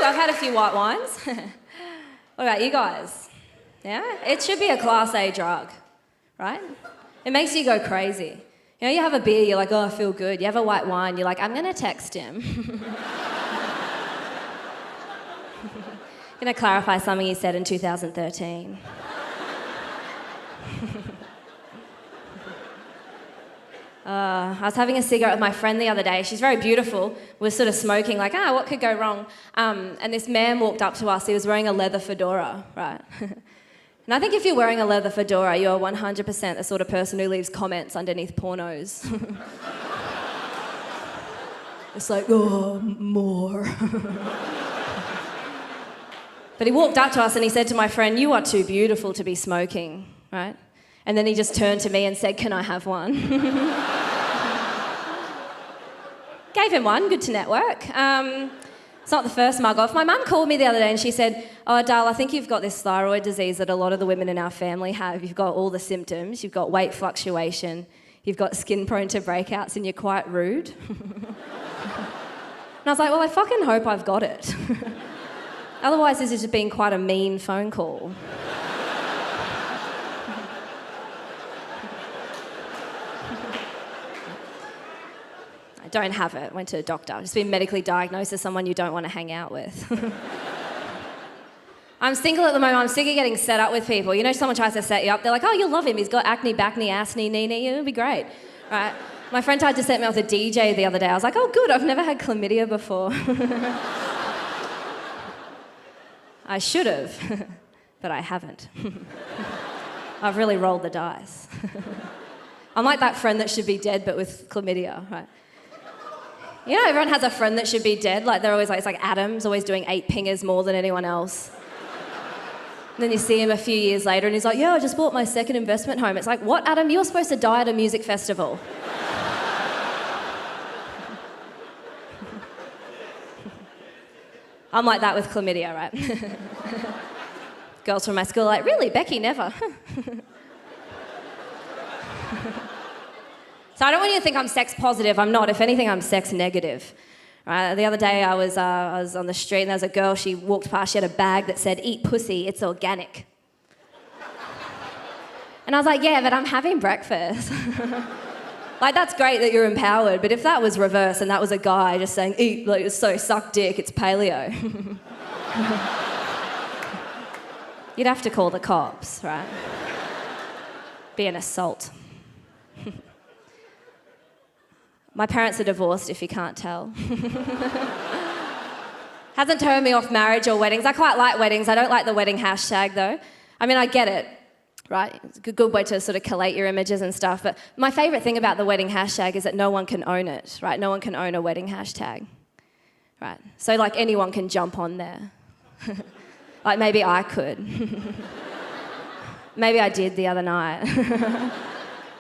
I've had a few white wines. What about you guys? Yeah? It should be a Class A drug, right? It makes you go crazy. You know, you have a beer, you're like, oh, I feel good. You have a white wine, you're like, I'm going to text him. I'm going to clarify something he said in 2013. I was having a cigarette with my friend the other day. She's very beautiful. We're sort of smoking, like, what could go wrong? And this man walked up to us. He was wearing a leather fedora, right? And I think if you're wearing a leather fedora, you're 100% the sort of person who leaves comments underneath pornos. It's like, oh, more. But he walked up to us and he said to my friend, you are too beautiful to be smoking, right? And then he just turned to me and said, can I have one? Gave him one, good to network. It's not the first mug off. My mum called me the other day and she said, oh, Dal, I think you've got this thyroid disease that a lot of the women in our family have. You've got all the symptoms. You've got weight fluctuation. You've got skin prone to breakouts and you're quite rude. And I was like, well, I fucking hope I've got it. Otherwise, this has just been quite a mean phone call. I don't have it. Went to a doctor. I've just been medically diagnosed as someone you don't want to hang out with. I'm single at the moment. I'm sick of getting set up with people. You know, someone tries to set you up. They're like, oh, you'll love him. He's got acne, backney, assney, knee. It'll be great. Right? My friend tried to set me up with a DJ the other day. I was like, oh, good. I've never had chlamydia before. I should have, but I haven't. I've really rolled the dice. I'm like that friend that should be dead, but with chlamydia, right? You know, everyone has a friend that should be dead. Like, they're always like, it's like Adam's always doing 8 pingers more than anyone else. And then you see him a few years later and he's like, yeah, I just bought my second investment home. It's like, what, Adam? You were supposed to die at a music festival. I'm like that with chlamydia, right? Girls from my school are like, really, Becky, never. So I don't want you to think I'm sex positive. I'm not. If anything, I'm sex negative. Right? The other day I was on the street and there was a girl, she walked past, she had a bag that said, eat pussy, it's organic. And I was like, yeah, but I'm having breakfast. Like, that's great that you're empowered, but if that was reverse and that was a guy just saying, eat, like, so suck dick, it's paleo. You'd have to call the cops, right? Be an assault. My parents are divorced, if you can't tell. Hasn't turned me off marriage or weddings. I quite like weddings. I don't like the wedding hashtag, though. I mean, I get it, right? It's a good way to sort of collate your images and stuff. But my favourite thing about the wedding hashtag is that no one can own it, right? No one can own a wedding hashtag, right? So, like, anyone can jump on there. Like, maybe I could. Maybe I did the other night.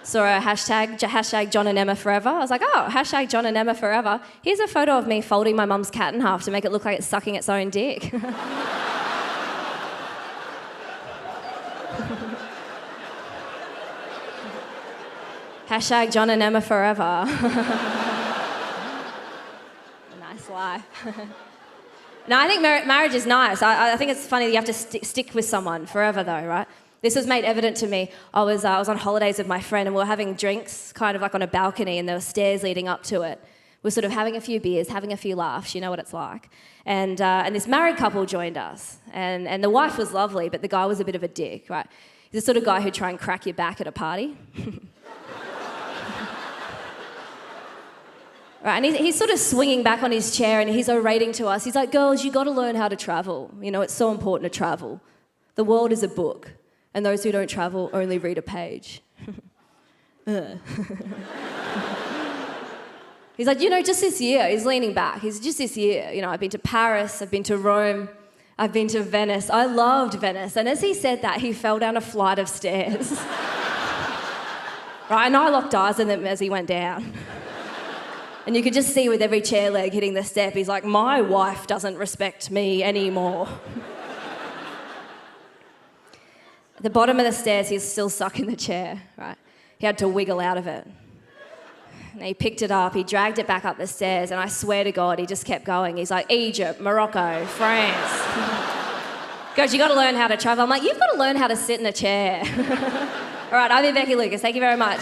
Saw a hashtag John and Emma forever. I was like, oh, hashtag John and Emma forever. Here's a photo of me folding my mum's cat in half to make it look like it's sucking its own dick. Hashtag John and Emma forever. Nice life. No, I think marriage is nice. I think it's funny that you have to stick with someone forever, though, right? This was made evident to me. I was on holidays with my friend and we were having drinks kind of like on a balcony and there were stairs leading up to it. We're sort of having a few beers, having a few laughs, you know what it's like. And this married couple joined us. And the wife was lovely, but the guy was a bit of a dick, right? He's the sort of guy who'd try and crack your back at a party. Right, and he's sort of swinging back on his chair and he's orating to us. He's like, girls, you got to learn how to travel. You know, it's so important to travel. The world is a book. And those who don't travel only read a page. He's like, you know, just this year, he's leaning back. He's just this year, you know, I've been to Paris, I've been to Rome, I've been to Venice. I loved Venice. And as he said that, he fell down a flight of stairs. Right, and I locked eyes on him as he went down. And you could just see with every chair leg hitting the step, he's like, my wife doesn't respect me anymore. At the bottom of the stairs, he's still stuck in the chair, right? He had to wiggle out of it. And he picked it up, he dragged it back up the stairs, and I swear to God, he just kept going. He's like, Egypt, Morocco, France. Goes, you got to learn how to travel. I'm like, you've got to learn how to sit in a chair. All right, I've been Becky Lucas. Thank you very much.